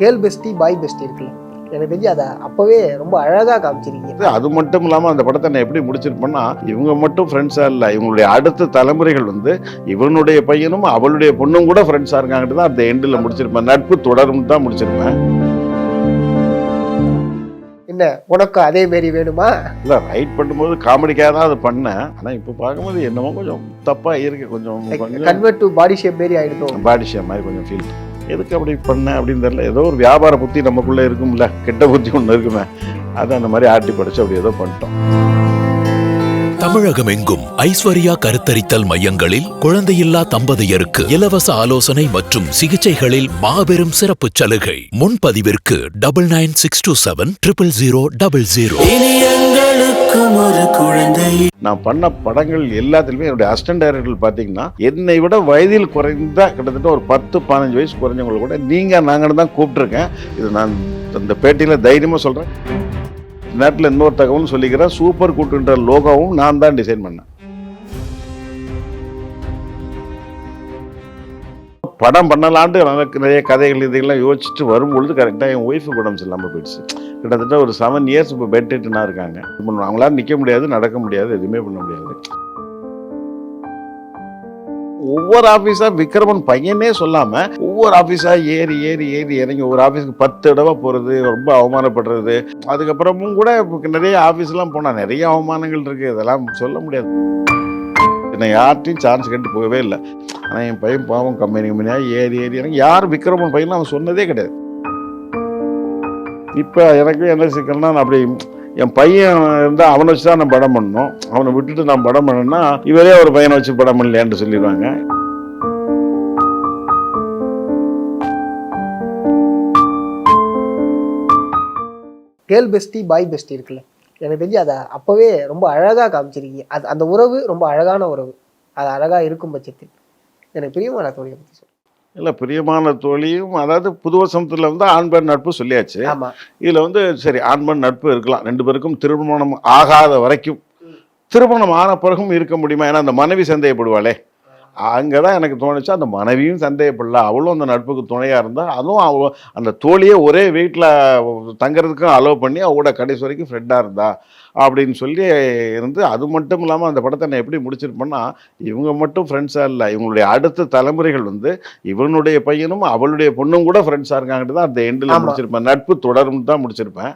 Girl bestie boy bestie இருக்குல்ல, எனக்கு தெரிஞ்சு அதை அப்பவே ரொம்ப அழகா காமிச்சிருக்கீங்க. அது மட்டும் இல்லாமல் அந்த படத்தை நான் எப்படி முடிச்சிருப்பேன்னா, இவங்க மட்டும் ஃப்ரெண்ட்ஸாக இல்லை, இவங்களுடைய அடுத்த தலைமுறைகள் வந்து இவனுடைய பையனும் அவளுடைய பொண்ணும் கூட ஃப்ரெண்ட்ஸாக இருக்காங்கன்னு தான் அந்த எண்டில் முடிச்சிருப்பேன். நட்பு தொடரும் தான் முடிச்சிருப்பேன். என்ன உனக்கு அதே மாரி வேணுமா? இல்லை, ரைட் பண்ணும்போது காமெடிக்காக தான் அதை பண்ணேன். ஆனால் இப்போ பார்க்கும்போது என்னமோ கொஞ்சம் தப்பாக இருக்கு. கொஞ்சம் கன்வெர்ட் டு பாடி ஷேப் மாரி ஆயிடும். பாடி ஷேப் மாதிரி கொஞ்சம் ஃபீல். எதுக்கு அப்படி பண்ணேன் அப்படின்னு தெரியல. ஏதோ ஒரு வியாபார புத்தி நமக்குள்ளே இருக்கும்ல, கெட்ட புத்தி ஒன்று இருக்குமே, அது அந்த மாதிரி ஆட்டி படிச்சு அப்படி ஏதோ பண்ணிட்டோம். தமிழகம் எங்கும் ஐஸ்வர்யா கருத்தரித்தல் மையங்களில் குழந்தையில்லா தம்பதியருக்கு இலவச ஆலோசனை மற்றும் சிகிச்சைகளில் மாபெரும் சிறப்பு சலுகை. முன்பதிவிற்கு 9962700000. நான் பண்ண படங்கள் எல்லாத்துலேயுமே என்னுடைய அசிஸ்டன்ட் டைரக்டர் பார்த்தீங்கன்னா என்னை விட வயதில் குறைந்த கிட்டத்தட்ட ஒரு 10-15 வயசு குறைஞ்சவங்களை கூட நாங்கன்னு தான் கூப்பிட்டுருக்கேன். இது நான் அந்த பேட்டியில் தைரியமாக சொல்கிறேன். நேரத்தில் இன்னொரு தகவல் சொல்லிக்கிறேன். சூப்பர் கூட்டுன்ற லோகோவும் நான் தான் டிசைன் பண்ணேன். படம் பண்ணலான்ட்டு எனக்கு நிறைய கதைகள் இதெல்லாம் யோசிச்சுட்டு வரும்பொழுது கரெக்டாக என் ஒய்ஃபு உடம்பு இல்லாமல் போயிடுச்சு. கிட்டத்தட்ட ஒரு 7 இயர்ஸ் இப்போ பெட்னா இருக்காங்க. அவங்களால நிற்க முடியாது, நடக்க முடியாது, எதுவுமே பண்ண முடியாது. ஒவ்வொரு ஆஃபீஸாக விக்ரமன் பையனே சொல்லாமல் ஒவ்வொரு ஆஃபீஸாக ஏறி ஏறி ஏறி இறங்கி ஒரு ஆஃபீஸுக்கு 10 தடவை போகிறது, ரொம்ப அவமானப்படுறது. அதுக்கப்புறமும் கூட நிறைய ஆஃபீஸ்லாம் போனால் நிறைய அவமானங்கள் இருக்குது, இதெல்லாம் சொல்ல முடியாது. என்னை யார்ட்டையும் சான்ஸ் கேட்டு போகவே இல்லை. ஆனால் என் பையன் பாவம் கம்பெனியாக ஏறி ஏறி இறங்கி யார் விக்ரமன் பையன் அவன் சொன்னதே கிடையாது. இப்போ எனக்கு என்ன சிக்கல்னா, நான் அப்படி என் பையன் இருந்தால் அவனை வச்சு தான் நான் படம் பண்ணணும். அவனை விட்டுட்டு நான் படம் பண்ணேன்னா இவரே ஒரு பையனை வச்சு படம் பண்ணலையான்னு சொல்லிடுவாங்க. கேர்ள் பெஸ்டி பாய் பெஸ்டி இருக்குல்ல, எனக்கு தெரிஞ்சு அதை அப்பவே ரொம்ப அழகா காமிச்சிருக்கீங்க. அது அந்த உறவு ரொம்ப அழகான உறவு. அது அழகா இருக்கும் பட்சத்தில் எனக்கு பிரியமான தோழியை பற்றி சொல்லுங்க. இல்லை, பிரியமான தோழியும் அதாவது புது வசந்தத்தில் வந்து ஆண் பெண் நட்பு சொல்லியாச்சு. இதில் வந்து சரி ஆண் பெண் நட்பு இருக்கலாம், 2 பேருக்கும் திருமணம் ஆகாத வரைக்கும். திருமணம் ஆன பிறகும் இருக்க முடியுமா? ஏன்னா அந்த மனைவி சந்தேகப்படுவாளே, அங்கே தான் எனக்கு தோணுச்சு. அந்த மனைவியும் சந்தேகப்படல, அவளும் அந்த நட்புக்கு துணையாக இருந்தால். அதுவும் அந்த தோழியே ஒரே வீட்டில் தங்கிறதுக்கும் அலோவ் பண்ணி அவளோட கடைசி வரைக்கும் ஃப்ரெண்டாக இருந்தா அப்படின்னு சொல்லி இருந்து. அது மட்டும் இல்லாமல் அந்த படத்தை நான் எப்படி முடிச்சிருப்பேன்னா, இவங்க மட்டும் ஃப்ரெண்ட்ஸாக இல்லை, இவங்களுடைய அடுத்த தலைமுறைகள் வந்து இவனுடைய பையனும் அவளுடைய பொண்ணும் கூட ஃப்ரெண்ட்ஸாக இருக்காங்கன்னு தான் அந்த எண்டில் முடிச்சிருப்பேன். நட்பு தொடரும் தான் முடிச்சிருப்பேன்.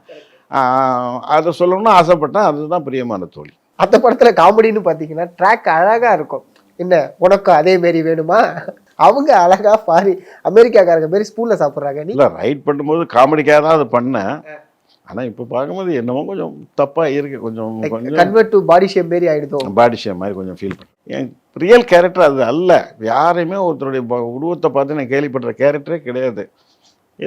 அதை சொல்லணும்னு ஆசைப்பட்டேன். அதுதான் பிரியமான தோழி. அந்த படத்தில் காமெடின்னு பார்த்தீங்கன்னா ட்ராக் அழகாக இருக்கும். என்ன உனக்கு அதே மாரி வேணுமா? அவங்க அழகா பாரி அமெரிக்காக்காரங்க மாரி ஸ்பூன்ல சாப்பிட்றாங்க. இல்லை, ரைட் பண்ணும்போது காமெடிக்காக தான் அதை பண்ணேன். ஆனால் இப்போ பார்க்கும்போது என்னமோ கொஞ்சம் தப்பாக இருக்கு. கொஞ்சம் கன்வெர்ட் டு பாடி ஷேப் மாரி ஆயிடுதோம். பாடி ஷேப் மாதிரி கொஞ்சம் ஃபீல் பண்ணேன். என் ரியல் கேரக்டர் அது அல்ல. யாரையுமே ஒருத்தருடைய உருவத்தை பார்த்து நான் கேள்விப்படுற கேரக்டரே கிடையாது.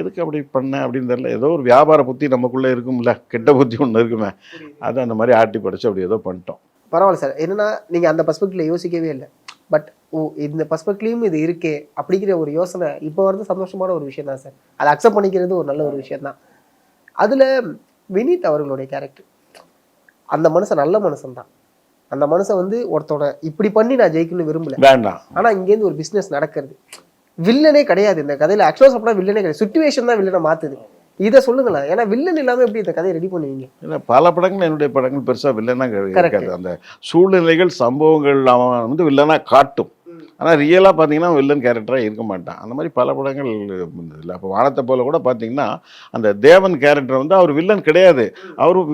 எதுக்கு அப்படி பண்ணேன் அப்படின்னு தெரியல. ஏதோ ஒரு வியாபார புத்தி நமக்குள்ளே இருக்கும்ல, கெட்ட புத்தி ஒன்று இருக்குமே, அது அந்த மாதிரி ஆட்டி படிச்சு அப்படி ஏதோ பண்ணிட்டோம். பரவாயில்ல சார். என்னன்னா நீங்கள் அந்த பர்ஸ்பெக்டிவ்ல யோசிக்கவே இல்லை. பட் இந்த பர்ஸ்பெக்டிவ்லையும் இது இருக்கே அப்படிங்கிற ஒரு யோசனை இப்போ வந்து சந்தோஷமான ஒரு விஷயம் தான் சார். அதை அக்செப்ட் பண்ணிக்கிறது ஒரு நல்ல ஒரு விஷயம் தான். அதில் வினீத் அவர்களுடைய கேரக்டர், அந்த மனுஷன் நல்ல மனுஷன் தான். அந்த மனுஷன் வந்து ஒருத்தோட இப்படி பண்ணி நான் ஜெயிக்கணும்னு விரும்பல, வேண்டாம். ஆனால் இங்கேருந்து ஒரு பிஸ்னஸ் நடக்கிறது. வில்லனே கிடையாது இந்த கதையில். ஆக்சுவலாக சொன்னால் வில்லனே கிடையாது, சுச்சுவேஷன் தான் வில்லனை மாற்றுது. இதை சொல்லுங்களேன். ஏன்னா வில்லன் இல்லாமல் எப்படி இந்த கதையை ரெடி பண்ணுவீங்க? ஏன்னா பல படங்கள் என்னுடைய படங்கள் பெருசாக வில்லனாக இருக்காது. அந்த சூழ்நிலைகள் சம்பவங்கள் அவன் வந்து வில்லனாக காட்டும். ஆனால் ரியலாக பார்த்தீங்கன்னா வில்லன் கேரக்டராக இருக்க மாட்டான். அந்த மாதிரி பல படங்கள் இல்லை. அப்போ வானத்தை போல கூட பார்த்தீங்கன்னா அந்த தேவன் கேரக்டர் வந்து அவர் வில்லன் கிடையாது.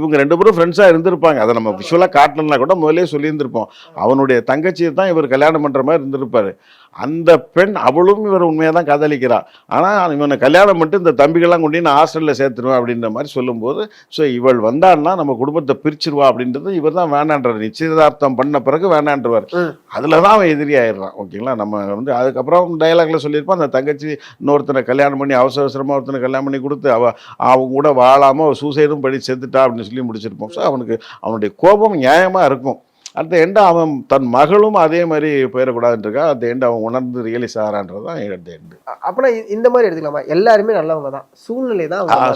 இவங்க 2 பேரும் ஃப்ரெண்ட்ஸாக இருந்திருப்பாங்க. அதை நம்ம விஷுவலாக காட்டலன்னா கூட முதலே சொல்லியிருந்திருப்போம். அவனுடைய தங்கச்சியை தான் இவர் கல்யாணம் பண்ணுற மாதிரி இருந்திருப்பார். அந்த பெண் அவளும் இவர் உண்மையாக தான் காதலிக்கிறாள். ஆனால் இவனை கல்யாணம் பண்ணிட்டு இந்த தம்பிகள்லாம் கொண்டு நான் ஹாஸ்டலில் சேர்த்துருவேன் அப்படின்ற மாதிரி சொல்லும்போது, ஸோ இவள் வந்தான்னா நம்ம குடும்பத்தை பிரிச்சிருவா அப்படின்றது இவர் தான் வேணான்றார். நிச்சயதார்த்தம் பண்ண பிறகு வேணான்றவர். அதில் தான் அவன் எதிரி ஆயிடுறான். ஓகேங்களா? நம்ம வந்து அதுக்கப்புறம் டயலாக்ல சொல்லியிருப்போம், அந்த தங்கச்சி இன்னொருத்தனை கல்யாணம் பண்ணி அவசரமாக ஒருத்தனை கல்யாணம் பண்ணி கொடுத்து அவங்க கூட வாழாமல் சூசைடும் படி செத்துட்டா அப்படின்னு சொல்லி முடிச்சிருப்போம். ஸோ அவனுடைய கோபம் நியாயமாக இருக்கும். அந்த எண்டை அவன் தன் மகளும் அதே மாதிரி போயிடக்கூடாதுன்றக்கா அந்த எண்டை அவன் உணர்ந்து ரியலைஸ் ஆகிறான்றது தான் எண்டு. அப்படின்னா இந்த மாதிரி எடுத்துக்கலாமா? எல்லாருமே நல்லவங்க தான்,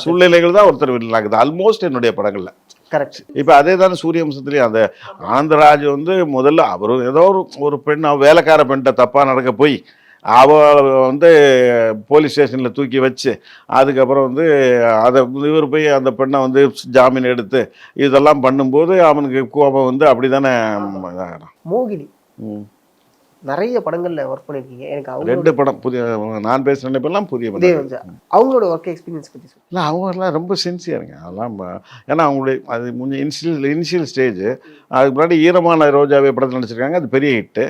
சூழ்நிலைகள் தான் ஒருத்தர் விடலாக்குது ஆல்மோஸ்ட் என்னுடைய படங்கள்ல. கரெக்ட். இப்போ அதே தானே சூரியவம்சத்துலேயும் அந்த ஆனந்தராஜ் வந்து முதல்ல அவரும் ஏதோ ஒரு பெண் வேலைக்கார பெண்கிட்ட தப்பாக நடக்க போய் அவளை வந்து போலீஸ் ஸ்டேஷனில் தூக்கி வச்சு அதுக்கப்புறம் வந்து அதை இவர் போய் அந்த பெண்ணை வந்து ஜாமீன் எடுத்து இதெல்லாம் பண்ணும்போது அவனுக்கு கோபம் வந்து அப்படி தானே இதாகிறான். மோகினி நிறைய படங்கள்ல ஒர்க் பண்ணிருக்கீங்க. எனக்கு அவங்க 2 படம் புதிய நான் பேசுகிற நினைப்பெல்லாம் புதிய படம். அவங்களோட ஒர்க் எக்ஸ்பீரியன்ஸ் பற்றி சொல்லுங்கள். இல்லை அவங்கெல்லாம் ரொம்ப சின்சியருங்க அதெல்லாம். ஏன்னா அவங்களுடைய அது கொஞ்சம் இனிஷியல் ஸ்டேஜ். அதுக்கு முன்னாடி ஈரமான ரோஜாவே படத்தில் நடிச்சிருக்காங்க, அது பெரிய ஹிட்டு.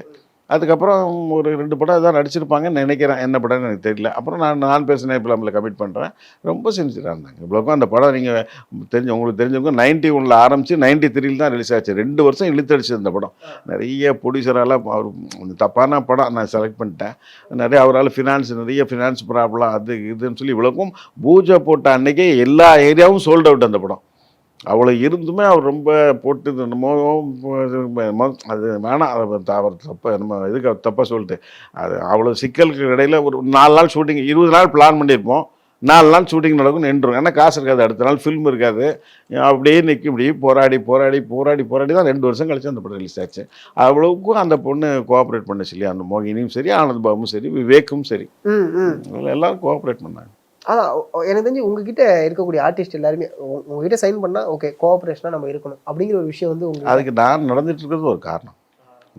அதுக்கப்புறம் ஒரு 2 படம் தான் நடிச்சிருப்பாங்கன்னு நினைக்கிறேன், என்ன படம்னு எனக்கு தெரியல. அப்புறம் நான் பேசினேன் இப்போ நம்மளை கமிட் பண்ணுறேன். ரொம்ப சின்சியராக இருந்தாங்க. இவ்வளோக்கும் அந்த படம் நீங்கள் உங்களுக்கு தெரிஞ்சவங்க 91 ஆரம்பித்து 93 தான் ரிலீஸ் ஆச்சு. 2 வருஷம் இழுத்தடிச்சு அந்த படம். நிறைய ப்ரொடியூசரால் அவர் தப்பான படம் நான் செலக்ட் பண்ணிட்டேன். நிறைய அவரால் நிறைய ஃபினான்ஸ் ப்ராப்ளம் அது இதுன்னு சொல்லி இவ்வளோக்கும் பூஜை போட்ட அன்றைக்கே எல்லா ஏரியாவும் சோல்ட் அவுட் அந்த படம். அவ்வளோ இருந்துமே அவர் ரொம்ப போட்டு அது வேணாம், அவர் தப்ப நம்ம இதுக்கு தப்பாக சொல்லிட்டு அது அவ்வளோ சிக்கலுக்கு இடையில் ஒரு 4 நாள் ஷூட்டிங், 20 நாள் பிளான் பண்ணியிருப்போம். 4 நாள் ஷூட்டிங் நடக்கும், நின்றுடும். ஏன்னா காசு இருக்காது, அடுத்த நாள் ஃபில்ம் இருக்காது. அப்படியே நிற்கும், இப்படி போராடி தான் 2 வருஷம் கழிச்சு அந்த படம் ரிலீஸ் ஆச்சு. அவ்வளவுக்கும் அந்த பொண்ணு கோஆப்ரேட் பண்ணுச்சு இல்லையா, அந்த மோகினியும் சரி, ஆனந்த் பாபும் சரி, விவேக்கும் சரி, எல்லாரும் கோஆப்ரேட் பண்ணாங்க. அதான் எனக்கு தெரிஞ்சு உங்ககிட்ட இருக்கக்கூடிய ஆர்டிஸ்ட் எல்லாருமே உங்ககிட்ட சைன் பண்ணால் ஓகே கோஆப்ரேஷனாக நம்ம இருக்கணும் அப்படிங்கிற ஒரு விஷயம் வந்து உங்களுக்கு. அதுக்கு நான் நடந்துட்டு இருக்கிறது ஒரு காரணம்.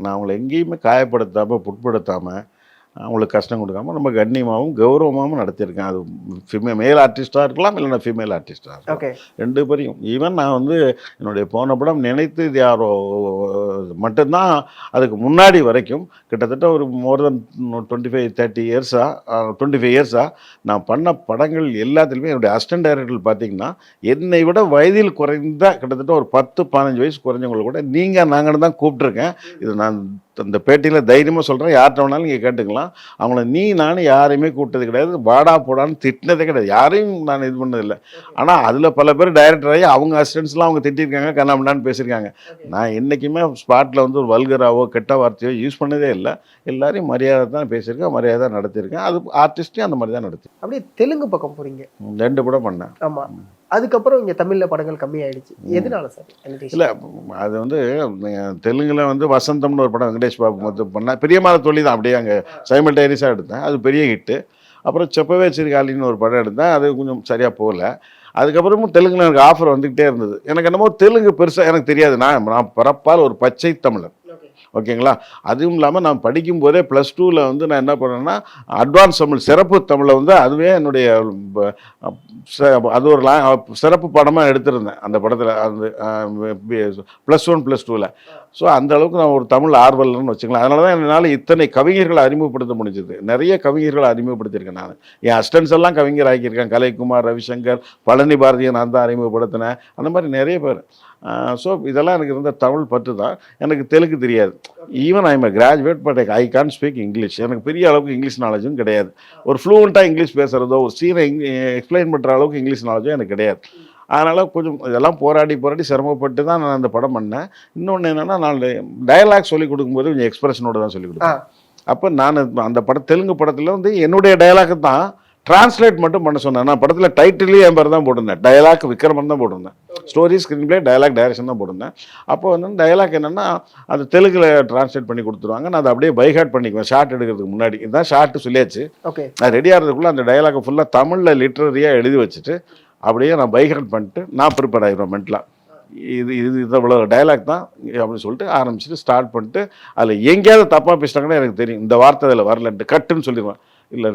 நான் அவங்களை எங்கேயுமே காயப்படுத்தாமல் புட்படுத்தாமல் அவங்களுக்கு கஷ்டம் கொடுக்காம நம்ம கண்ணியமாகவும் கௌரவமாகவும் நடத்தியிருக்கேன். அது மேல் ஆர்டிஸ்டாக இருக்கலாம், இல்லைன்னா ஃபீமேல் ஆர்டிஸ்டாக இருக்கலாம், 2 பேரையும். ஈவன் நான் வந்து என்னுடைய போன படம் நினைத்து இது யாரோ மட்டும்தான். அதுக்கு முன்னாடி வரைக்கும் கிட்டத்தட்ட ஒரு மோர் தென் 25 இயர்ஸாக நான் பண்ண படங்கள் எல்லாத்துலேயுமே என்னுடைய அசிஸ்டன்ட் டைரக்டர் பார்த்தீங்கன்னா என்னை விட வயதில் குறைந்த கிட்டத்தட்ட ஒரு 10-15 வயசு குறைஞ்சவங்களை கூட நாங்கள்னு தான் கூப்பிட்ருக்கேன். இது நான் அந்த பேட்டியில் தைரியமாக சொல்கிறேன், யார்கிட்ட வேணாலும் நீங்கள் கேட்டுக்கலாம். அவங்கள நானும் யாரையுமே கூப்பிட்டது கிடையாது, வாடா போடான்னு திட்டினதே கிடையாது, யாரையும் நான் இது பண்ணதில்லை. ஆனால் அதில் பல பேர் டைரக்டர் ஆகி அவங்க அசிஸ்டன்ஸ்லாம் அவங்க திட்டிருக்காங்க, கண்ணாமண்ணான்னு பேசியிருக்காங்க. நான் என்றைக்குமே ஸ்பாட்டில் வந்து ஒரு வல்கராவோ கெட்ட வார்த்தையோ யூஸ் பண்ணதே இல்லை. எல்லாரையும் மரியாதை தான் பேசியிருக்கேன், மரியாதை தான் நடத்தியிருக்கேன். அது ஆர்டிஸ்ட்டையும் அந்த மாதிரி தான் நடத்தி. அப்படியே தெலுங்கு பக்கம் போகிறீங்க. 2 படம் பண்ணேன். ஆமாம். அதுக்கப்புறம் இங்கே தமிழில் படங்கள் கம்மியாயிடுச்சு. எதனால சார்? இல்லை அது வந்து தெலுங்கில் வந்து வசந்தம்னு ஒரு படம் வெங்கடேஷ் பாபு மொத்தம் பண்ணேன். பிரியமான தொழில் தான் அப்படியே அங்கே சைமல்டேனியஸாக எடுத்தேன், அது பெரிய ஹிட்டு. அப்புறம் செப்பவே சிறுகாலின்னு ஒரு படம் எடுத்தேன், அது கொஞ்சம் சரியாக போகல. அதுக்கப்புறமும் தெலுங்கில் எனக்கு ஆஃபர் வந்துக்கிட்டே இருந்தது. எனக்கு என்னமோ தெலுங்கு பெருசாக எனக்கு தெரியாது. நான் பிறப்பால் ஒரு பச்சை தமிழன், ஓகேங்களா. அதுவும் இல்லாமல் நான் படிக்கும்போதே +2ல் வந்து நான் என்ன பண்ணேன்னா அட்வான்ஸ் தமிழ் சிறப்பு தமிழை வந்து அதுவே என்னுடைய அது ஒரு சிறப்பு படமாக எடுத்திருந்தேன் அந்த படத்தில். அந்த +1 +2ல். ஸோ அந்த அளவுக்கு நான் ஒரு தமிழ் ஆர்வலர்னு வச்சுக்கலாம். அதனால தான் என்னால் இத்தனை கவிஞர்களை அறிமுகப்படுத்த முடிஞ்சது. நிறைய கவிஞர்களை அறிமுகப்படுத்தியிருக்கேன் நான். என் அசிஸ்டன்ஸ் எல்லாம் கவிஞர் ஆக்கியிருக்கேன். கலைக்குமார், ரவிசங்கர், பழனி பாரதியை நான் தான் அறிமுகப்படுத்தினேன். அந்த மாதிரி நிறைய பேர். ஸோ இதெல்லாம் எனக்கு இருந்த தமிழ் பற்று தான். எனக்கு தெலுங்கு தெரியாது. Even I'm graduate, but I can speak English. எனக்கு பெரிய அளவுக்கு இங்கிலீஷ் நாலேஜும் கிடையாது. ஒரு ஃப்ளூவெண்ட்டாக இங்கிலீஷ் பேசுகிறதோ ஒரு சீனை எக்ஸ்பிளைன் பண்ணுற அளவுக்கு இங்கிலீஷ் நாலேஜும் எனக்கு கிடையாது. அதனால் கொஞ்சம் இதெல்லாம் போராடி சிரமப்பட்டு தான் நான் அந்த படம் பண்ணேன். இன்னொன்று என்னென்னா, நான் டயலாக் சொல்லிக் கொடுக்கும்போது கொஞ்சம் எக்ஸ்பிரஷனோடு தான் சொல்லிக் கொடுப்பேன். அப்போ நான் அந்த தெலுங்கு படத்தில் வந்து என்னுடைய டயலாக்கு தான் டிரான்ஸ்லேட் மட்டும் பண்ண சொன்னேன். நான் படத்தில் டைட்டிலே என் பேர் தான் போட்டிருந்தேன், டயலாக் விக்ரமன் தான் போட்டிருந்தேன். Story, screenplay, dialogue, direction தான் போட்டிருந்தேன். அப்போ வந்து டயலாக் என்னென்னா அது தெலுங்கில் டிரான்ஸ்லேட் பண்ணி கொடுத்துருவாங்க. நான் அதை அப்படியே பைஹார்ட் பண்ணிக்குவேன் ஷார்ட் எடுக்கிறதுக்கு முன்னாடி. இதுதான் ஷார்ட்டு சொல்லியாச்சு. நான் ரெடி ஆகிறதுக்குள்ளே அந்த டயலாக்கை ஃபுல்லாக தமிழில் லிட்ரரியாக எழுதி வச்சுட்டு அப்படியே நான் பைஹார்ட் பண்ணிட்டு நான் ப்ரிப்பேர் ஆகிடுவேன் மென்டலாக. இது இவ்வளோ டைலாக் தான் அப்படின்னு சொல்லிட்டு ஆரம்பிச்சுட்டு ஸ்டார்ட் பண்ணிட்டு அதில் எங்கேயாவது தப்பாக பேசிட்டாங்கன்னா எனக்கு தெரியும், இந்த வார்த்தை அதில் வரலன்ட்டு கட்டுன்னு சொல்லிடுவேன். இல்லை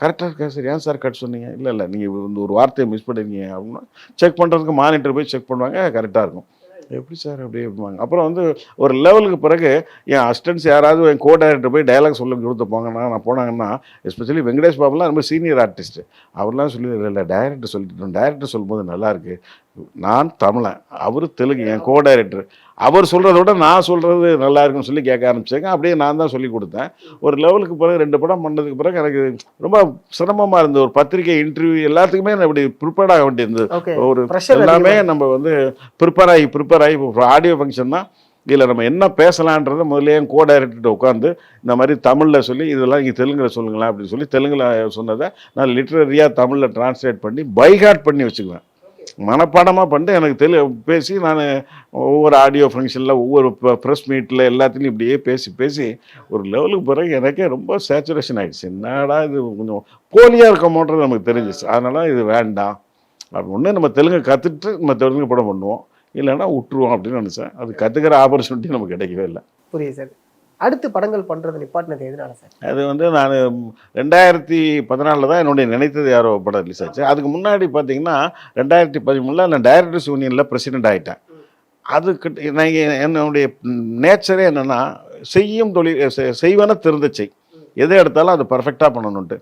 கரெக்டாக இருக்கா சார், ஏன் சார் கட் சொன்னீங்க, இல்லை நீங்கள் இந்த ஒரு வார்த்தையை மிஸ் பண்ணிருக்கீங்க அப்படின்னா செக் பண்ணுறதுக்கு மானிட்டர் போய் செக் பண்ணுவாங்க, கரெக்டாக இருக்கும். எப்படி சார் அப்படி இருப்பாங்க. அப்புறம் வந்து ஒரு லெவலுக்கு பிறகு என் அசிஸ்டன்ஸ் யாராவது என் கோ டைரக்டர் போய் டைலாக் சொல்ல கொடுத்து போங்கன்னா நான் போனாங்கன்னா, எஸ்பெஷலி வெங்கடேஷ் பாபுலாம் ரொம்ப சீனியர் ஆர்டிஸ்ட்டு, அவர்லாம் சொல்லி இல்லை டைரக்டர் சொல்லிட்டு, டைரக்டர் சொல்லும்போது நல்லாயிருக்கு, நான் தமிழன், அவர் தெலுங்கு, என் கோ டைரக்டர், அவர் சொல்கிறத விட நான் சொல்கிறது நல்லா இருக்குன்னு சொல்லி கேட்க ஆரம்பிச்சாங்க. அப்படியே நான் தான் சொல்லி கொடுத்தேன். ஒரு லெவலுக்கு பிறகு 2 படம் பண்ணதுக்கு பிறகு எனக்கு ரொம்ப சிரமமாக இருந்தது. ஒரு பத்திரிகை இன்டர்வியூ எல்லாத்துக்குமே நான் இப்படி ப்ரிப்பேர்ட் ஆக வேண்டியிருந்தது. ஒரு எல்லாமே நம்ம வந்து ப்ரிப்பேர் ஆகி ஆடியோ ஃபங்க்ஷன் தான், இதில் நம்ம என்ன பேசலான்றதை முதல்ல என் கோ டைரக்டர்கிட்ட உட்காந்து இந்த மாதிரி தமிழில் சொல்லி இதெல்லாம் இங்கே தெலுங்கில் சொல்லுங்களேன் அப்படின்னு சொல்லி தெலுங்கில் சொன்னதை நான் லிட்ரரியாக தமிழில் டிரான்ஸ்லேட் பண்ணி பைஹார்ட் பண்ணி வச்சுக்குவேன். மனப்பாடமாக பண்ணிட்டு எனக்கு பேசி நான் ஒவ்வொரு ஆடியோ ஃபங்க்ஷனில் ஒவ்வொரு ப்ரெஸ் மீட்டில் எல்லாத்துலேயும் இப்படியே பேசி ஒரு லெவலுக்கு பிறகு எனக்கே ரொம்ப சேச்சுரேஷன் ஆகிடுச்சு. என்னடா இது கொஞ்சம் போலியாக இருக்கமோன்றது நமக்கு தெரிஞ்சிச்சு. அதனால் இது வேண்டாம் ஒன்று நம்ம தெலுங்கு கற்றுட்டு நம்ம தெலுங்கு படம் பண்ணுவோம், இல்லைன்னா விட்டுருவோம் அப்படின்னு நினச்சேன். அது கற்றுக்கிற ஆப்பர்ச்சுனிட்டி நமக்கு கிடைக்கவே இல்லை. புரியுது சார். அடுத்து படங்கள் பண்ணுறது நிப்பாட்டினது எதுனால சார்? அது நான் 2014 தான் என்னுடைய நினைத்தது யாரோ படம் ரிலீஸ் ஆச்சு. அதுக்கு முன்னாடி பார்த்தீங்கன்னா 2013 நான் டைரக்டர்ஸ் யூனியனில் பிரசிடெண்ட் ஆகிட்டேன். அதுக்கு நான் என்னுடைய நேச்சரே என்னென்னா செய்யும் தொழில் செய்வன திருந்தச்சை, எதை எடுத்தாலும் அது பர்ஃபெக்டாக பண்ணணுன்ட்டு.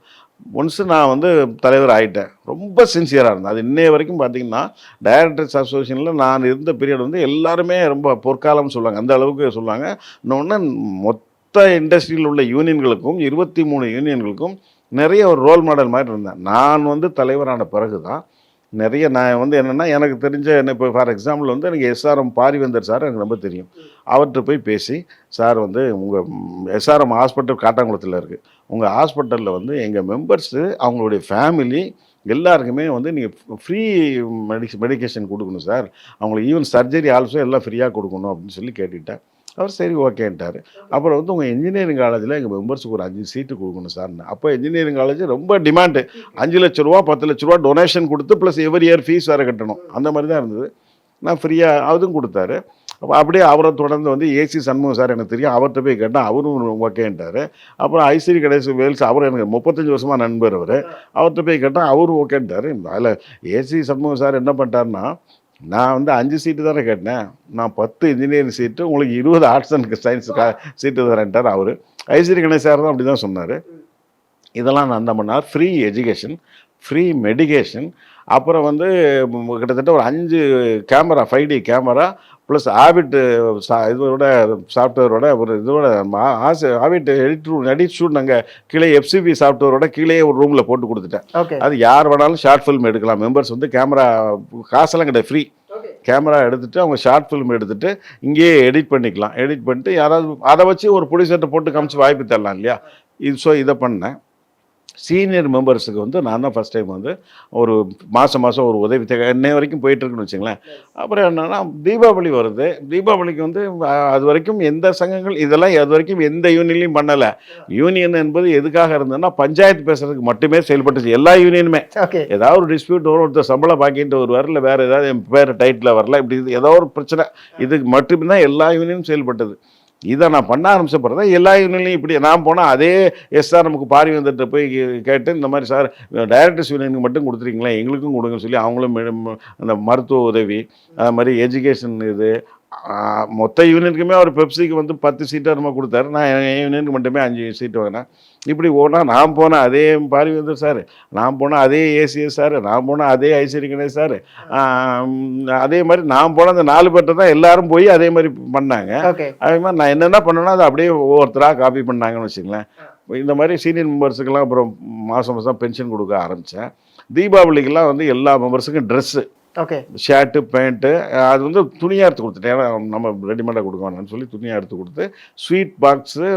ஒன்ஸு நான் தலைவர் ஆகிட்டேன். ரொம்ப சின்சியராக இருந்தேன். அது இன்னைய வரைக்கும் பார்த்தீங்கன்னா டைரக்டர்ஸ் அசோசியேஷனில் நான் இருந்த பீரியட் எல்லாருமே ரொம்ப பொற்காலம்னு சொல்லுவாங்க, அந்த அளவுக்கு சொல்லுவாங்க. இன்னொன்று மொத்த இண்டஸ்ட்ரியில் உள்ள யூனியன்களுக்கும் 23 யூனியன்களுக்கும் நிறைய ஒரு ரோல் மாடல் மாதிரி இருந்தேன். நான் தலைவரான பிறகு தான் நிறைய நான் என்னென்னா எனக்கு தெரிஞ்ச இப்போ ஃபார் எக்ஸாம்பிள் எனக்கு SRM பாரிவேந்தர் சார் எனக்கு ரொம்ப தெரியும். அவர்கிட்ட போய் பேசி, சார் உங்கள் SRM ஹாஸ்பிட்டல் காட்டாங்குளத்தில் இருக்குது, உங்கள் ஹாஸ்பிட்டலில் எங்கள் மெம்பர்ஸு அவங்களுடைய ஃபேமிலி எல்லாருக்குமே நீங்கள் ஃப்ரீ மெடிக்கேஷன் கொடுக்கணும் சார், அவங்களுக்கு ஈவன் சர்ஜரி ஆல்சோ எல்லாம் ஃப்ரீயாக கொடுக்கணும் அப்படின்னு சொல்லி கேட்டுக்கிட்டேன். அவர் சரி ஓகேன்ட்டார். அப்புறம் உங்கள் இன்ஜினியரிங் காலேஜில் எங்கள் மெம்பர்ஸுக்கு ஒரு 5 சீட்டு கொடுக்கணும் சார்னு. அப்போ இன்ஜினியரிங் காலேஜ் ரொம்ப டிமாண்டு, 5 லட்ச ரூபா 10 லட்ச ரூபா டொனேஷன் கொடுத்து ப்ளஸ் எவ்ரி இயர் ஃபீஸ் வேறு கட்டணும். அந்த மாதிரி தான் இருந்தது. நான் ஃப்ரீயாக அதுவும் கொடுத்தாரு. அப்போ அப்படியே அவரை தொடர்ந்து AC சண்முகம் சார் எனக்கு தெரியும், அவர்கிட்ட போய் கேட்டால் அவரும் ஓகேன்ட்டார். அப்புறம் ஐஸ்வரி கணேசன் வேல்ஸ் அவர் எனக்கு 35 வருஷமாக நண்பர். அவர்கிட்ட போய் கேட்டால் அவரும் ஓகேன்ட்டார். அதில் AC சண்முகம் சார் என்ன பண்ணிட்டாருன்னா, நான் 5 சீட்டு தானே கேட்டேன், நான் 10 இன்ஜினியரிங் சீட்டு, உங்களுக்கு 20 ஆர்ட்ஸ் அண்ட் சயின்ஸ் சீட்டு தரேன்ட்டார் அவர். ஐஸ்வரி கணேசன் சார் தான் அப்படி தான் சொன்னார். இதெல்லாம் நான் தான் பண்ணார். ஃப்ரீ எஜுகேஷன், ஃப்ரீ மெடிக்கேஷன், அப்புறம் கிட்டத்தட்ட ஒரு 5 கேமரா 5D கேமரா ப்ளஸ் ஆபிட் இதோட சாஃப்ட்வேரோட ஒரு இதோட ஆபிட் எடிட் ஷூட் நாங்கள் கீழே FCP சாஃப்ட்வேரோட கீழே ஒரு ரூமில் போட்டு கொடுத்துட்டேன். அது யார் வேணாலும் ஷார்ட் ஃபிலிம் எடுக்கலாம். மெம்பர்ஸ் கேமரா காசெல்லாம் கிடையாது, ஃப்ரீ கேமரா எடுத்துகிட்டு அவங்க ஷார்ட் ஃபிலிம் எடுத்துகிட்டு இங்கேயே எடிட் பண்ணிக்கலாம். எடிட் பண்ணிட்டு யாராவது அதை வச்சு ஒரு ப்ரொடியூசர்கிட்ட போட்டு காமிச்சு வாய்ப்பு தரலாம் இல்லையா. இதை பண்ணேன். சீனியர் மெம்பர்ஸுக்கு நான் தான் ஃபஸ்ட் டைம் ஒரு மாதம் ஒரு உதவி இன்னைய வரைக்கும் போயிட்டுருக்குன்னு வச்சுங்களேன். அப்புறம் என்னென்னா தீபாவளி வருது. தீபாவளிக்கு அது வரைக்கும் எந்த சங்கங்கள் இதெல்லாம் அது வரைக்கும் எந்த யூனியன்லையும் பண்ணலை. யூனியன் என்பது எதுக்காக இருந்ததுன்னா பஞ்சாயத்து பேசுறதுக்கு மட்டுமே செயல்பட்டுச்சு. எல்லா யூனியனுமே ஏதாவது ஒரு டிஸ்பியூட் வரும், ஒருத்தர் சம்பளம் பாக்கிட்டு ஒரு வரல, வேறு ஏதாவது என் பேர் டைட்டில் வரல, இப்படி ஏதோ ஒரு பிரச்சனை, இதுக்கு மட்டும்தான் எல்லா யூனியனும் செயல்பட்டது. இதை நான் பண்ண ஆரம்பிச்ச பிறகு தான் எல்லா யூனியன்லையும் இப்படி நான் போனால் அதே நமக்கு பாரிவேந்தர்கிட்ட போய் கேட்டு இந்த மாதிரி சார் டைரக்டர்ஸ் யூனியனுக்கு மட்டும் கொடுத்துருக்கீங்களா, எங்களுக்கும் கொடுங்கன்னு சொல்லி அவங்களும் அந்த மருத்துவ உதவி, அது மாதிரி எஜுகேஷன் இது மொத்த யூனியனுக்குமே அவர் பெப்சிக்கு 10 சீட்டாக நம்ம கொடுத்தாரு. நான் என் யூனியனுக்கு மட்டுமே 5 சீட்டு வாங்கினேன். இப்படி ஓனால் நான் போனேன் அதே பாரிவேந்தர் சார், நான் போனால் அதே ACS சார், நான் போனால் அதே ஐஸ்வரி கணேஷ் சார், அதே மாதிரி நான் போன அந்த 4 பேர்ட்ட தான் எல்லாரும் போய் அதே மாதிரி பண்ணாங்க. அதே மாதிரி நான் என்னென்ன பண்ணேன்னா அதை அப்படியே ஒவ்வொருத்தராக காப்பி பண்ணாங்கன்னு வச்சுங்களேன். இந்த மாதிரி சீனியர் மெம்பர்ஸுக்கெல்லாம் அப்புறம் மாதம் பென்ஷன் கொடுக்க ஆரம்பித்தேன். தீபாவளிக்கெல்லாம் எல்லா மெம்பர்ஸுக்கும் ட்ரெஸ்ஸு, ஷர்ட்டு பேண்ட்டு அது துணியாக எடுத்து கொடுத்துட்டேன். ஏன்னா நம்ம ரெடிமேடாக கொடுக்க வேணாம்னு சொல்லி துணியாக எடுத்து கொடுத்து ஸ்வீட் பாக்ஸு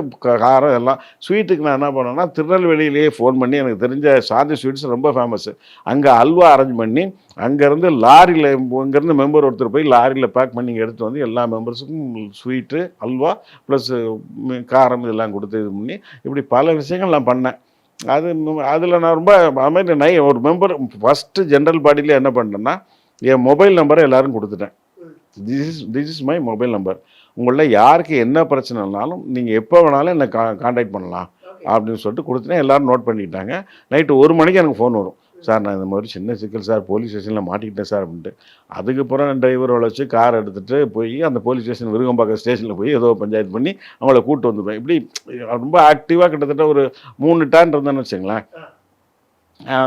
காரம் எல்லாம். ஸ்வீட்டுக்கு நான் என்ன பண்ணேன்னா திருநெல்வேலியிலேயே ஃபோன் பண்ணி எனக்கு தெரிஞ்ச சாந்தி ஸ்வீட்ஸ் ரொம்ப ஃபேமஸ்ஸு, அங்கே அல்வா அரேஞ்ச் பண்ணி அங்கேருந்து லாரியில் இங்கேருந்து மெம்பர் ஒருத்தர் போய் லாரியில் பேக் பண்ணி எடுத்து எல்லா மெம்பர்ஸுக்கும் ஸ்வீட்டு அல்வா ப்ளஸ் காரம் இதெல்லாம் கொடுத்து இது பண்ணி இப்படி பல விஷயங்கள் நான் பண்ணேன். அதில் நான் ரொம்ப அது மாதிரி ஒரு மெம்பர் ஃபஸ்ட்டு ஜென்ரல் பாடியில் என்ன பண்ணேன்னா என் மொபைல் நம்பரை எல்லோரும் கொடுத்துட்டேன். This is my mobile number. உங்களில் யாருக்கு என்ன பிரச்சனைனாலும் நீங்கள் எப்போ வேணாலும் என்னை காண்டாக்ட் பண்ணலாம் அப்படின்னு சொல்லிட்டு கொடுத்துட்டேன். எல்லோரும் நோட் பண்ணிக்கிட்டாங்க. நைட்டு 1 மணிக்கு எனக்கு ஃபோன் வரும், சார் நான் இந்த மாதிரி சின்ன சிக்கல் சார், போலீஸ் ஸ்டேஷனில் மாட்டிக்கிட்டேன் சார் அப்படின்ட்டு. அதுக்கப்புறம் டிரைவரை வச்சு கார் எடுத்துகிட்டு போய் அந்த போலீஸ் ஸ்டேஷன் விருகம்பாக்கம் ஸ்டேஷனில் போய் ஏதோ பஞ்சாயத்து பண்ணி அவங்கள கூப்பிட்டு வந்துடுவேன். இப்படி ரொம்ப ஆக்டிவாக கிட்டத்தட்ட ஒரு 3 டர்ன் இருந்தேன்னு வச்சுங்களேன்.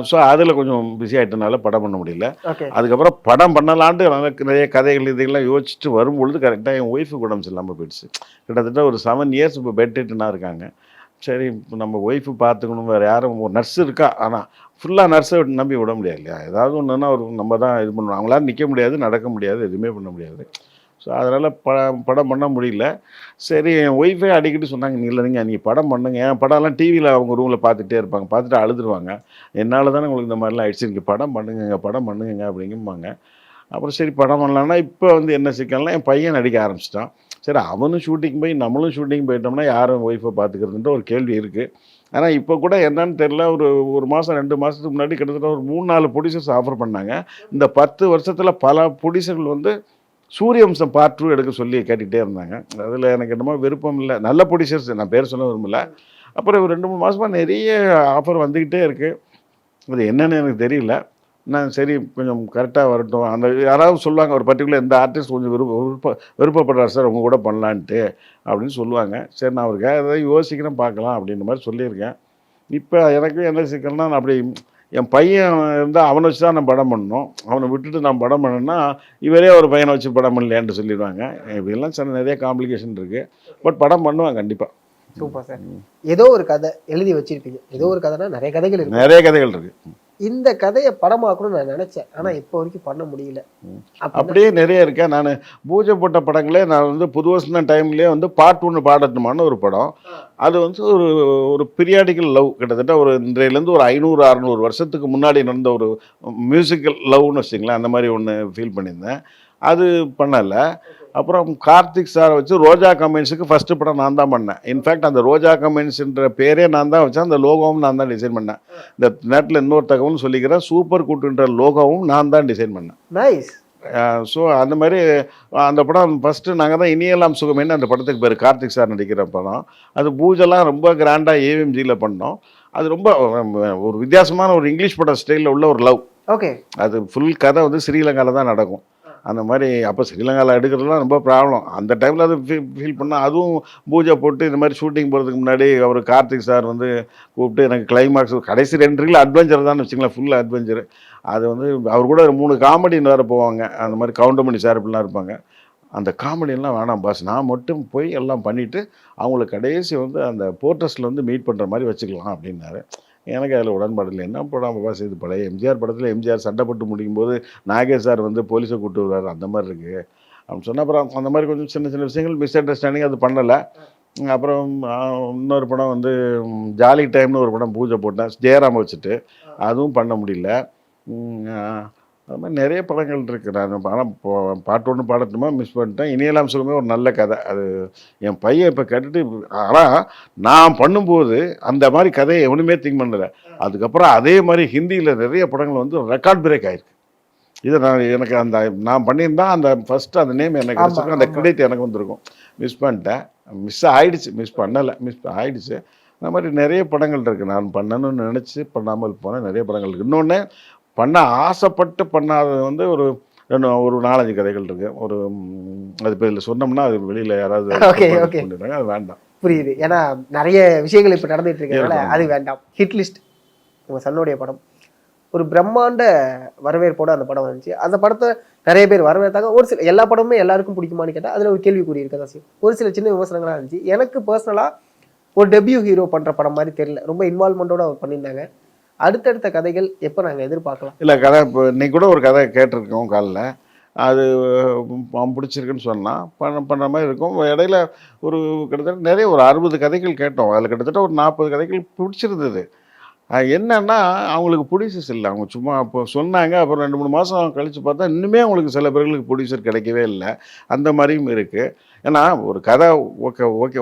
ஸோ அதில் கொஞ்சம் பிஸி ஆகிட்டனால படம் பண்ண முடியல. அதுக்கப்புறம் படம் பண்ணலான்ட்டு எனக்கு நிறைய கதைகள் இதெல்லாம் யோசிச்சுட்டு வரும்பொழுது கரெக்டாக என் ஒய்ஃபுக்கு உடம்பு சரியில்லாமல் போயிடுச்சு. கிட்டத்தட்ட ஒரு 7 இயர்ஸ் இப்போ பெட்ரிட்டனாக இருக்காங்க. சரி இப்போ நம்ம ஒய்ஃபு பார்த்துக்கணும், வேறு யாரும் ஒரு நர்ஸ் இருக்கா, ஆனால் ஃபுல்லாக நர்ஸை நம்பி விட முடியாது இல்லையா. ஏதாவது ஒன்றுன்னா ஒரு நம்ம தான் இது பண்ணணும். அவங்களால நிற்க முடியாது, நடக்க முடியாது, எதுவுமே பண்ண முடியாது. ஸோ அதனால் படம் பண்ண முடியல. சரி என் ஒய்ஃபே அடிக்கடி சொன்னாங்க, நீ இல்லைங்க நீங்கள் படம் பண்ணுங்க. என் படம்லாம் டிவியில் அவங்க ரூமில் பார்த்துட்டே இருப்பாங்க, பார்த்துட்டு அழுதுருவாங்க. என்னால் தானே உங்களுக்கு இந்த மாதிரிலாம் ஆயிடுச்சு, நீங்கள் படம் பண்ணுங்க அப்படிங்கும்பாங்க. அப்புறம் சரி படம் பண்ணலான்னா இப்போ வந்து என்ன சிக்கல்னா என் பையன் நடிக்க ஆரம்பிச்சிட்டான். சரி அவனும் ஷூட்டிங் போய் நம்மளும் ஷூட்டிங் போயிட்டோம்னா யாரும் ஒய்ஃபை பார்த்துக்கிறதுன்ற ஒரு கேள்வி இருக்குது. ஆனால் இப்போ கூட என்னன்னு தெரியல, ஒரு மாதம் 2 மாதத்துக்கு முன்னாடி கிட்டத்தட்ட ஒரு 3-4 ப்ரொடியூசர்ஸ் ஆஃபர் பண்ணாங்க. இந்த 10 வருஷத்தில் பல ப்ரொடியூசர்கள் வந்து சூரியவம்சம் பார்ட் 2 எடுக்க சொல்லி கேட்டுக்கிட்டே இருந்தாங்க. அதில் எனக்கு என்னமோ விருப்பம் இல்லை. நல்ல ப்ரொடியூசர்ஸ், நான் பேர் சொல்ல விரும்பல. அப்புறம் 2-3 மாதமாக நிறைய ஆஃபர் வந்துக்கிட்டே இருக்குது. அது என்னன்னு எனக்கு தெரியல. நான் சரி கொஞ்சம் கரெக்டாக வரட்டும். அந்த யாராவது சொல்லுவாங்க ஒரு பர்டிகுலர் இந்த ஆர்டிஸ்ட் கொஞ்சம் விருப்பப்படுறாரு சார் உங்கள் கூட பண்ணலான்ட்டு அப்படின்னு சொல்லுவாங்க. சரி நான் அவருக்கு ஏதாவது யோசிக்கிறேன் பார்க்கலாம் அப்படின்ற மாதிரி சொல்லியிருக்கேன். இப்போ எனக்கு என்ன சிக்கல்னா, நான் அப்படி என் பையன் இருந்தால் அவனை வச்சு தான் நான் படம் பண்ணணும். அவனை விட்டுட்டு நான் படம் பண்ணேன்னா இவரே ஒரு பையனை வச்சு படம் பண்ணலையான்னு சொல்லிடுவாங்க. இப்படிலாம் சில நிறைய காம்ப்ளிகேஷன் இருக்குது. பட் படம் பண்ணுவாங்க கண்டிப்பாக. Super sir. ஏதோ ஒரு கதை எழுதி வச்சிருப்பீங்க. ஏதோ ஒரு கதைனா நிறைய கதைகள் இருக்கு. நிறைய கதைகள் இருக்குது. இந்த கதையை படமாக்கணும்னு நான் நினைச்சேன், ஆனால் இப்போ வரைக்கும் பண்ண முடியல. அப்படியே நிறைய இருக்கேன். நான் பூஜை போட்ட படங்களே நான் வந்து புது வருஷம் டைம்லேயே வந்து பார்ட் 1 பாடட்டுமான ஒரு படம். அது வந்து ஒரு பீரியாடிக்கல் லவ், கிட்டத்தட்ட ஒரு இன்றையிலேருந்து ஒரு 500-600 வருஷத்துக்கு முன்னாடி நடந்த ஒரு மியூசிக்கல் லவ்னு வச்சுங்களேன். அந்த மாதிரி ஒன்று ஃபீல் பண்ணியிருந்தேன். அது பண்ணலை. அப்புறம் கார்த்திக் சாரை வச்சு ரோஜா கமெண்ட்ஸுக்கு ஃபஸ்ட்டு படம் நான் தான் பண்ணேன். இன்ஃபேக்ட் அந்த ரோஜா கமெண்ட்ஸுன்ற பேரே நான் தான் வச்சேன். அந்த லோகோவும் நான் தான் டிசைன் பண்ணேன். இந்த நேரத்தில் இன்னொரு தகவல்னு சொல்லிக்கிறேன், சூப்பர் கூட்டுன்ற லோகோவும் நான் தான் டிசைன் பண்ணேன். நைஸ். ஸோ அந்த மாதிரி அந்த படம் ஃபஸ்ட்டு நாங்கள் தான் இனியெல்லாம் சுகமேன்னு அந்த படத்துக்கு பேர், கார்த்திக் சார் நடிக்கிற படம். அது பூஜைலாம் ரொம்ப கிராண்டாக ஏவிஎம்ஜியில் பண்ணோம். அது ரொம்ப ஒரு வித்தியாசமான ஒரு இங்கிலீஷ் படம் ஸ்டைலில் உள்ள ஒரு லவ். ஓகே. அது ஃபுல் கதை வந்து ஸ்ரீலங்காவில் தான் நடக்கும். அந்த மாதிரி அப்போ ஸ்ரீலங்காவில் எடுக்கிறதுலாம் ரொம்ப ப்ராப்ளம். அந்த டைமில் அது ஃபீல் பண்ணால், அதுவும் பூஜை போட்டு இந்த மாதிரி ஷூட்டிங் போகிறதுக்கு முன்னாடி அவர் கார்த்திக் சார் வந்து கூப்பிட்டு எனக்கு கிளைமாக்ஸ் கடைசி 2 ரீல் அட்வென்ச்சர் தான் வச்சுங்களேன், ஃபுல் அட்வென்ச்சர். அது வந்து அவர் கூட 3 காமெடின்னு வேறு போவாங்க. அந்த மாதிரி கவுண்டமணி சார் இப்படிலாம் இருப்பாங்க. அந்த காமெடியெல்லாம் வேணாம் பாஸ், நான் மட்டும் போய் எல்லாம் பண்ணிவிட்டு அவங்களுக்கு கடைசி வந்து அந்த போர்ட்ரஸில் வந்து மீட் பண்ணுற மாதிரி வச்சுக்கலாம் அப்படின்னாரு. எனக்கு அதில் உடன்பாடு இல்லை. என்ன படம் பாஸ் இது, பழைய எம்ஜிஆர் படத்தில் எம்ஜிஆர் சண்டைப்பட்டு முடிக்கும் போது நாகேஷ் சார் வந்து போலீஸை கூப்பிட்டு வருவார், அந்த மாதிரி இருக்குது அப்படின்னு சொன்னால் அப்புறம் அந்த மாதிரி கொஞ்சம் சின்ன சின்ன விஷயங்கள் மிஸ் அண்டர்ஸ்டாண்டிங், அது பண்ணலை. அப்புறம் இன்னொரு படம் வந்து ஜாலி டைம்னு ஒரு படம் பூஜை போட்டேன் ஜெயராம் வச்சுட்டு, அதுவும் பண்ண முடியல. அது மாதிரி நிறைய படங்கள் இருக்குது. நான் ஆனால் பார்ட் 1 பாடட்டுமா மிஸ் பண்ணிட்டேன். இனியெல்லாம் சுகமே ஒரு நல்ல கதை. அது என் பையன் இப்போ கேட்டுட்டு, ஆனால் நான் பண்ணும்போது அந்த மாதிரி கதையை எவனுமே திங்க் பண்ணலை. அதுக்கப்புறம் அதே மாதிரி ஹிந்தியில் நிறைய படங்கள் வந்து ரெக்கார்ட் பிரேக் ஆகிருக்கு. இதை எனக்கு நான் பண்ணியிருந்தேன் அந்த ஃபஸ்ட்டு அந்த நேம் எனக்கு கிடச்சிருக்கும், அந்த கிரெடிட் எனக்கு வந்திருக்கும். மிஸ் பண்ணிட்டேன். மிஸ் பண்ணலை, மிஸ் ஆகிடுச்சு. அந்த மாதிரி நிறைய படங்கள் இருக்குது. நான் பண்ணணும்னு நினச்சி பண்ணாமல் போனேன். நிறைய படங்கள் இருக்குது. இன்னொன்று பண்ண ஆசைப்பட்டு பண்ணாதது வந்து ஒரு 4-5 கதைகள் இருக்குது. அது இப்போ இதில் சொன்னோம்னா அது வெளியில் யாராவது பண்ணிடுறாங்க, அது வேண்டாம். புரியுது. ஏன்னா நிறைய விஷயங்கள் இப்போ நடந்துட்டு இருக்கிறதுனால அது வேண்டாம். ஹிட் லிஸ்ட் உங்கள் சன்னுடைய படம் ஒரு பிரம்மாண்ட வரவேற்போட அந்த படம் வந்துச்சு. அந்த படத்தை நிறைய பேர் வரவேற்றாங்க. ஒரு சில எல்லா படமுமே எல்லாருக்கும் பிடிக்குமான்னு கேட்டால் அதில் ஒரு கேள்விக்குறி இருக்க தான் செய்யும். ஒரு சில சின்ன விமர்சனங்களாக இருந்துச்சு. எனக்கு பர்சனலாக ஒரு டெபியூ ஹீரோ பண்ணுற படம் மாதிரி தெரியல. ரொம்ப இன்வால்மெண்ட்டோட அவர் பண்ணியிருந்தாங்க. அடுத்தடுத்த கதைகள் எப்போ நாங்கள் எதிர்பார்க்கலாம்? இல்லை கதை இப்போ இன்னைக்கு கூட ஒரு கதை கேட்டிருக்கோம் காலில், அது பிடிச்சிருக்குன்னு சொன்னால் பண்ணுற மாதிரி இருக்கும். இடையில கிட்டத்தட்ட நிறைய ஒரு 60 கதைகள் கேட்டோம். அதில் கிட்டத்தட்ட ஒரு 40 கதைகள் பிடிச்சிருந்தது. என்னன்னா அவங்களுக்கு ப்ரொடியூசர்ஸ் இல்லை. அவங்க சும்மா அப்போ சொன்னாங்க. அப்புறம் 2-3 மாதம் கழித்து பார்த்தா இன்னுமே அவங்களுக்கு சில பேர்களுக்கு ப்ரொடியூசர் கிடைக்கவே இல்லை. அந்த மாதிரியும் இருக்குது. ஏன்னா ஒரு கதை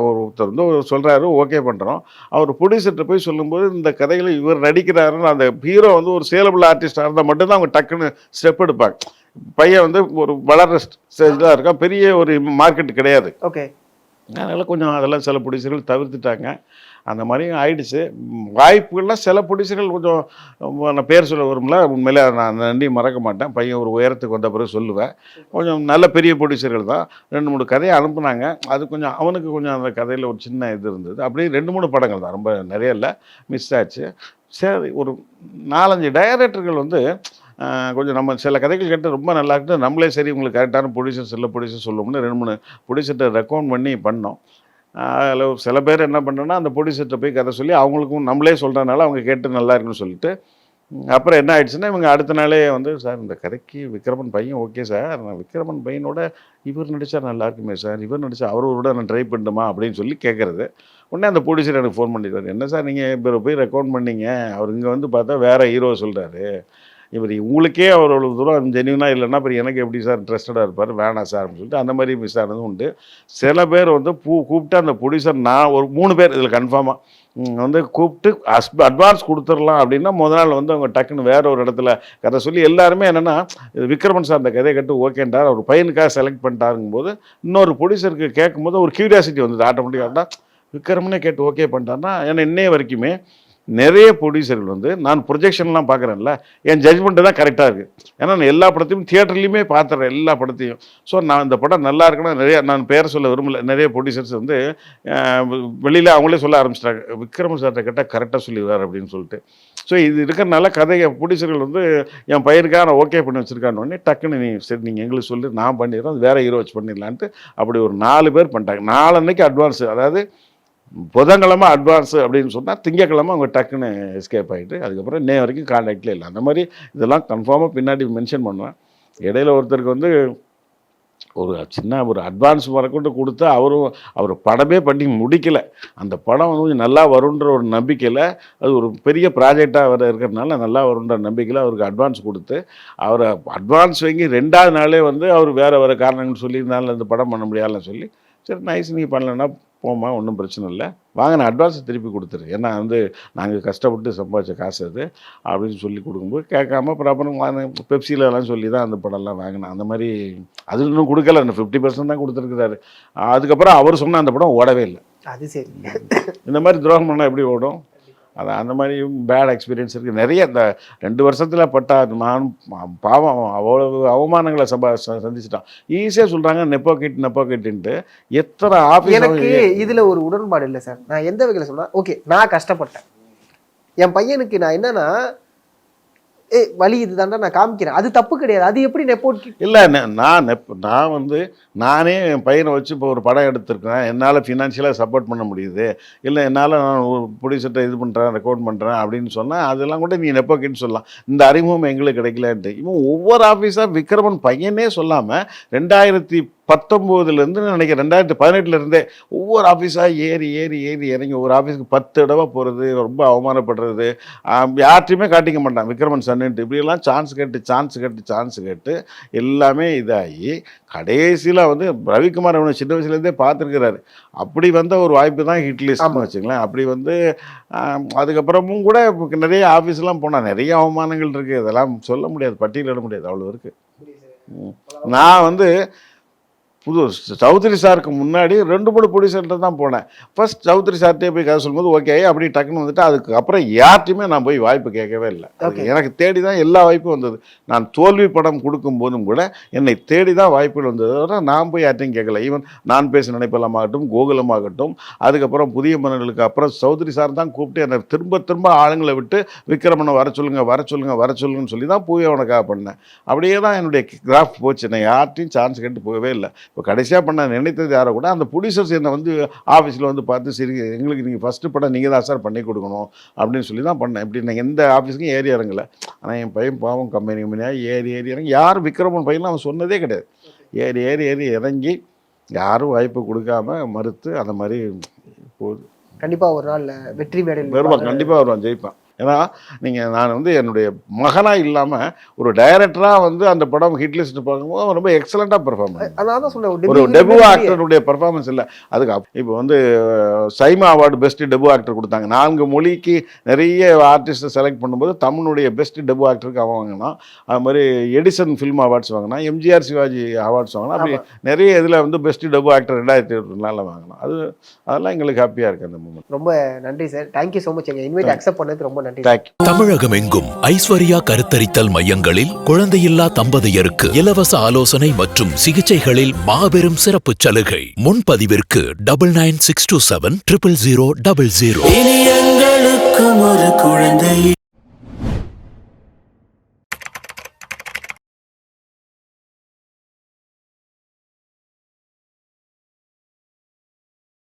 ஒருத்தர் வந்து சொல்கிறாரு, ஓகே பண்ணுறோம். அவர் ப்ரொடியூசர்கிட்ட போய் சொல்லும்போது இந்த கதைகளை இவர் நடிக்கிறாருன்னு அந்த ஹீரோ வந்து ஒரு சேலபிள் ஆர்டிஸ்டாக இருந்தால் மட்டும்தான் அவங்க டக்குன்னு ஸ்டெப் எடுப்பாங்க. பையன் வந்து ஒரு வளர்கிற ஸ்டேஜில் இருக்கான், பெரிய ஒரு மார்க்கெட் கிடையாது. ஓகே. அதனால் கொஞ்சம் அதெல்லாம் சில ப்ரொடியூசர்கள் தவிர்த்துட்டாங்க. அந்த மாதிரியும் ஆயிடுச்சு. வாய்ப்புகள்லாம் சில ப்ரொடியூசர்கள் கொஞ்சம், நான் பேர் சொல்ல வரும்ல, உண்மையிலே நான் நன்றி மறக்க மாட்டேன். பையன் ஒரு உயரத்துக்கு வந்த பிறகு சொல்லுவேன். கொஞ்சம் நல்ல பெரிய ப்ரொடியூசர்கள் தான் 2-3 கதையை அனுப்புனாங்க. அது கொஞ்சம் அவனுக்கு கொஞ்சம் அந்த கதையில் ஒரு சின்ன இது இருந்தது. அப்படியே 2-3 படங்கள் தான், ரொம்ப நிறைய இல்லை, மிஸ் ஆச்சு. சரி ஒரு 4-5 டைரக்டர்கள் வந்து கொஞ்சம் நம்ம சில கதைகள் கேட்டு ரொம்ப நல்லா இருக்குது, நம்மளே சரி உங்களுக்கு கரெக்டான ப்ரொடியூசர் சொல்லுவோம்னு 2-3 ப்ரொடியூசர்கிட்ட ரெக்கமெண்ட் பண்ணி பண்ணோம். அதில் சில பேர் என்ன பண்ணுறோன்னா அந்த ப்ரொடியூசர்கிட்ட போய் கதை சொல்லி அவங்களுக்கும் நம்மளே சொல்கிறதுனால அவங்க கேட்டு நல்லா இருக்குன்னு சொல்லிட்டு அப்புறம் என்ன ஆயிடுச்சுன்னா இவங்க அடுத்த நாளே வந்து சார் இந்த கதைக்கு விக்ரமன் பையன் ஓகே சார், நான் விக்ரமன் பையனோட இவர் நடித்தா நல்லா இருக்குமே சார், இவர் நடித்தா அவரோட நான் ட்ரை பண்ணணுமா அப்படின்னு சொல்லி கேட்குறது. உடனே அந்த ப்ரொடியூசர் எனக்கு ஃபோன் பண்ணிடுவார், என்ன சார் நீங்கள் இப்போ போய் ரெக்கார்ட் பண்ணீங்க, அவர் இங்கே வந்து பார்த்தா வேறு ஹீரோ சொல்கிறாரு, இவர் உங்களுக்கே அவர் அவ்வளோ தூரம் ஜென்யூனாக இல்லைன்னா அப்புறம் எனக்கு எப்படி சார் இன்ட்ரெஸ்டடாக இருப்பார், வேணாம் சார் அப்படின்னு சொல்லிட்டு அந்த மாதிரி மிஸ் ஆனதும் உண்டு. சில பேர் வந்து கூப்பிட்டு அந்த ப்ரொடியூசர் நான் ஒரு 3 பேர் இதில் கன்ஃபார்மாக வந்து கூப்பிட்டு அட்வான்ஸ் கொடுத்துடலாம் அப்படின்னா முதல் நாள் வந்து அவங்க டக்குன்னு வேற ஒரு இடத்துல கதை சொல்லி எல்லாருமே என்னென்னா விக்ரமன் சார் அந்த கதையை கட்டு ஓகேன்றார், அவர் பையனுக்காக செலக்ட் பண்ணிட்டாருங்கும்போது இன்னொரு ப்ரொடியூசருக்கு கேட்கும்போது ஒரு கியூரியாசிட்டி வந்தது ஆட்டோமேட்டிக்காக. விக்ரமனே கேட்டு ஓகே பண்ணிட்டாருன்னா ஏன்னா இன்னைய வரைக்குமே நிறைய ப்ரொடியூசர்கள் வந்து நான் ப்ரொஜெக்ஷன்லாம் பார்க்குறேன்ல, என் ஜட்ஜ்மெண்ட்டு தான் கரெக்டாக இருக்குது. ஏன்னா நான் எல்லா படத்தையும் தியேட்டர்லேயுமே பார்த்துறேன், எல்லா படத்தையும். ஸோ நான் இந்த படம் நல்லா இருக்குன்னா நிறைய நான் பேரை சொல்ல விரும்பல, நிறைய ப்ரொடியூசர்ஸ் வந்து வெளியில் அவங்களே சொல்ல ஆரம்பிச்சிட்டாங்க, விக்ரமன் சார்கிட்ட கேட்டால் கரெக்டாக சொல்லிடுவார் அப்படின்னு சொல்லிட்டு. ஸோ இது இருக்கிறனால கதையை ப்ரொடியூசர்கள் வந்து என் பையனுக்காக நான் ஓகே பண்ணி வச்சுருக்கான்னு டக்குன்னு நீ சரி நீங்கள் எங்களுக்கு சொல்லி நான் பண்ணிடுறோம், அது வேறு ஹீரோ வச்சு பண்ணிடலான்ட்டு அப்படி ஒரு 4 பேர் பண்ணிட்டாங்க. 4 அன்னைக்கு அட்வான்ஸு, அதாவது புதன்கிழமை அட்வான்ஸு அப்படின்னு சொன்னால் திங்கக்கிழமை அவங்க டக்குன்னு எஸ்கேப் ஆகிட்டு அதுக்கப்புறம் இன்னைய வரைக்கும் கான்டாக்டில் இல்லை. அந்த மாதிரி இதெல்லாம் கன்ஃபார்மாக பின்னாடி மென்ஷன் பண்ணுவேன். இடையில ஒருத்தருக்கு வந்து ஒரு சின்ன ஒரு அட்வான்ஸ் வரக்கொண்டு கொடுத்தா அவர் படமே பண்ணி முடிக்கலை, அந்த படம் வந்து நல்லா வருன்ற ஒரு நம்பிக்கையில், அது ஒரு பெரிய ப்ராஜெக்டாக வர இருக்கிறதுனால நல்லா வருன்ற நம்பிக்கையில் அவருக்கு அட்வான்ஸ் கொடுத்து அவரை அட்வான்ஸ் வாங்கி 2வது நாளே வந்து அவர் வேறு காரணங்கள் சொல்லியிருந்தாலும் அந்த படம் பண்ண முடியாதுன்னு சொல்லி சரி நைஸ் நீங்கள் பண்ணலன்னா போமா ஒன்றும் பிரச்சனை இல்லை, வாங்க நான் அட்வான்ஸை திருப்பி கொடுத்துரு, ஏன்னா வந்து நாங்கள் கஷ்டப்பட்டு சம்பாதிச்ச காசு அது அப்படின்னு சொல்லி கொடுக்கும்போது கேட்காம அப்புறம் பெப்சிலெலாம் சொல்லி தான் அந்த படம்லாம் வாங்கினேன். அந்த மாதிரி அது இன்னும் கொடுக்கல, அந்த 50% தான் கொடுத்துருக்குறாரு. அதுக்கப்புறம் அவர் சொன்ன அந்த படம் ஓடவே இல்லை. அது சரி, இந்த மாதிரி துரோகம் பண்ணால் எப்படி ஓடும்? அது அந்த மாதிரி பேட் எக்ஸ்பீரியன்ஸ் இருக்குது நிறைய. இந்த 2 வருஷத்தில் பட்டா நானும் பாவம் அவ்வளவு அவமானங்களை சந்திச்சிட்டான். ஈஸியாக சொல்கிறாங்க நெப்போகிட்டுன்ட்டு. எத்தனை ஆஃபீஸ் எனக்கு இதில் ஒரு உடன்பாடு இல்லை சார். நான் எந்த வகையில் சொன்னால் ஓகே, நான் கஷ்டப்பட்டேன், என் பையனுக்கு நான் என்னன்னா வழி இது தாண்டா நான் காமிக்கிறேன், அது தப்பு கிடையாது. அது எப்படி நெப்போட் இல்லை, நான் வந்து நானே என் பையனை வச்சு இப்போ ஒரு படம் எடுத்திருக்கேன், என்னால் ஃபினான்ஷியலாக சப்போர்ட் பண்ண முடியுது, இல்லை என்னால் நான் ஒரு ப்ரொடியூசர்கிட்ட இது பண்ணுறேன் ரெக்கார்ட் பண்ணுறேன் அப்படின்னு சொன்னால் அதெல்லாம் கூட நீ நெப்போக்கின்னு சொல்லலாம். இந்த அறிமுகம் எங்களுக்கு கிடைக்கலன்ட்டு இவன் ஒவ்வொரு ஆஃபீஸாக விக்ரமன் பையனே சொல்லாமல் 2019 நினைக்கிறேன் 2018 ஒவ்வொரு ஆஃபீஸாக ஏறி இறங்கி ஒரு ஆஃபீஸுக்கு 10 தடவை போகிறது, ரொம்ப அவமானப்படுறது, யார்ட்டையுமே காட்டிக்க மாட்டான் விக்ரமன் சன்னுன்ட்டு. இப்படியெல்லாம் சான்ஸ் கேட்டு எல்லாமே இதாகி கடைசியில் வந்து ரவிக்குமார் அவனை சின்ன வயசுலேருந்தே பார்த்துருக்கிறாரு. அப்படி வந்த ஒரு வாய்ப்பு தான் ஹிட் லிஸ்ட்னு வச்சுங்களேன். அப்படி வந்து அதுக்கப்புறமும் கூட நிறைய ஆஃபீஸ்லாம் போனால் நிறைய அவமானங்கள் இருக்குது, இதெல்லாம் சொல்ல முடியாது, பட்டியலிட முடியாது, அவ்வளோ இருக்குது. நான் வந்து சௌத்ரி சாருக்கு முன்னாடி 2-3 ப்ரொடியூசர்கிட்ட தான் போனேன். ஃபர்ஸ்ட் சௌத்ரி சார்ட்டே போய் கதை சொல்லும்போது ஓகே அப்படி டக்குன்னு வந்துட்டு அதுக்கப்புறம் யார்ட்டையுமே நான் போய் வாய்ப்பு கேட்கவே இல்லை. எனக்கு தேடி தான் எல்லா வாய்ப்பும் வந்தது. நான் தோல்வி படம் கொடுக்கும்போதும் கூட என்னை தேடி தான் வாய்ப்புகள் வந்தது, நான் போய் யார்ட்டையும் கேட்கல. ஈவன் நான் பேச நினைப்பலமாகட்டும், கோகுலமாகட்டும், அதுக்கப்புறம் புதிய மன்னர்களுக்கு அப்புறம் சௌத்ரி சார் தான் கூப்பிட்டு என்னை திரும்ப ஆளுங்களை விட்டு விக்ரமனை வர சொல்லுங்கன்னு சொல்லி தான் போய் அவனுக்காக பண்ணேன். அப்படியே தான் என்னுடைய கிராஃப்ட் போச்சு. நான் யார்ட்டையும் சான்ஸ் கேட்டு போகவே இல்லை. இப்போ கடைசியாக பண்ண நினைத்தது யாரை கூட அந்த ப்ரொடியூசர்ஸ் என்னை வந்து ஆஃபீஸில் வந்து பார்த்து சரி எங்களுக்கு நீங்கள் ஃபஸ்ட்டு படம் நீங்கள் தான் சார் பண்ணி கொடுக்கணும் அப்படின்னு சொல்லி தான் பண்ணேன். இப்படி நான் எந்த ஆஃபீஸுக்கும் ஏறி இறங்கலை. ஆனால் என் பையன் பாவம் கம்பெனியாக ஏறி இறங்கி யாரும் விக்ரமன் பையன்லாம் அவன் சொன்னதே கிடையாது. ஏறி இறங்கி யாரும் வாய்ப்பு கொடுக்காம மறுத்து அந்த மாதிரி போகுது. கண்டிப்பாக ஒரு நாள் வெற்றி மேடையில் வருவான், கண்டிப்பாக வருவான், ஜெயிப்பான். ஏன்னா நீங்கள் நான் வந்து என்னுடைய மகனாக இல்லாமல் ஒரு டைரக்டராக வந்து அந்த படம் ஹிட் லிஸ்ட் பார்க்கும்போது ரொம்ப எக்ஸலண்ட்டாக பெர்ஃபார்மன்ஸ். அதான் சொல்லுவேன், ஒரு டெபு ஆக்டருடைய பெர்ஃபார்மன்ஸ் இல்லை. அதுக்கு இப்போ வந்து SIMA award best debut actor கொடுத்தாங்க. 4 மொழிக்கு நிறைய ஆர்டிஸ்ட்டை செலக்ட் பண்ணும்போது தமிழுடைய பெஸ்ட் டெபு ஆக்டருக்கு அவன் வாங்கினான். அது மாதிரி எடிசன் ஃபில்ம் அவார்ட்ஸ் வாங்கினான், எம்ஜிஆர் சிவாஜி அவார்ட்ஸ் வாங்கினான். அப்படி நிறைய இதில் வந்து பெஸ்ட் டெபு ஆக்டர் 2024 வாங்கினான். அதெல்லாம் எங்களுக்கு ஹாப்பியாக இருக்குது அந்த மூமெண்ட். ரொம்ப நன்றி சார், தேங்க்யூ ஸோ மச். எங்கள் இன்வைட் அக்செப்ட் பண்ணது ரொம்ப தமிழகம் எங்கும் ஐஸ்வர்யா கருத்தரித்தல் மையங்களில் குழந்தையில்லா தம்பதியருக்கு இலவச ஆலோசனை மற்றும் சிகிச்சைகளில் மாபெரும் சிறப்பு சலுகை. முன்பதிவிற்கு 9962700000. இனி எங்களுக்கும் ஒரு குழந்தை.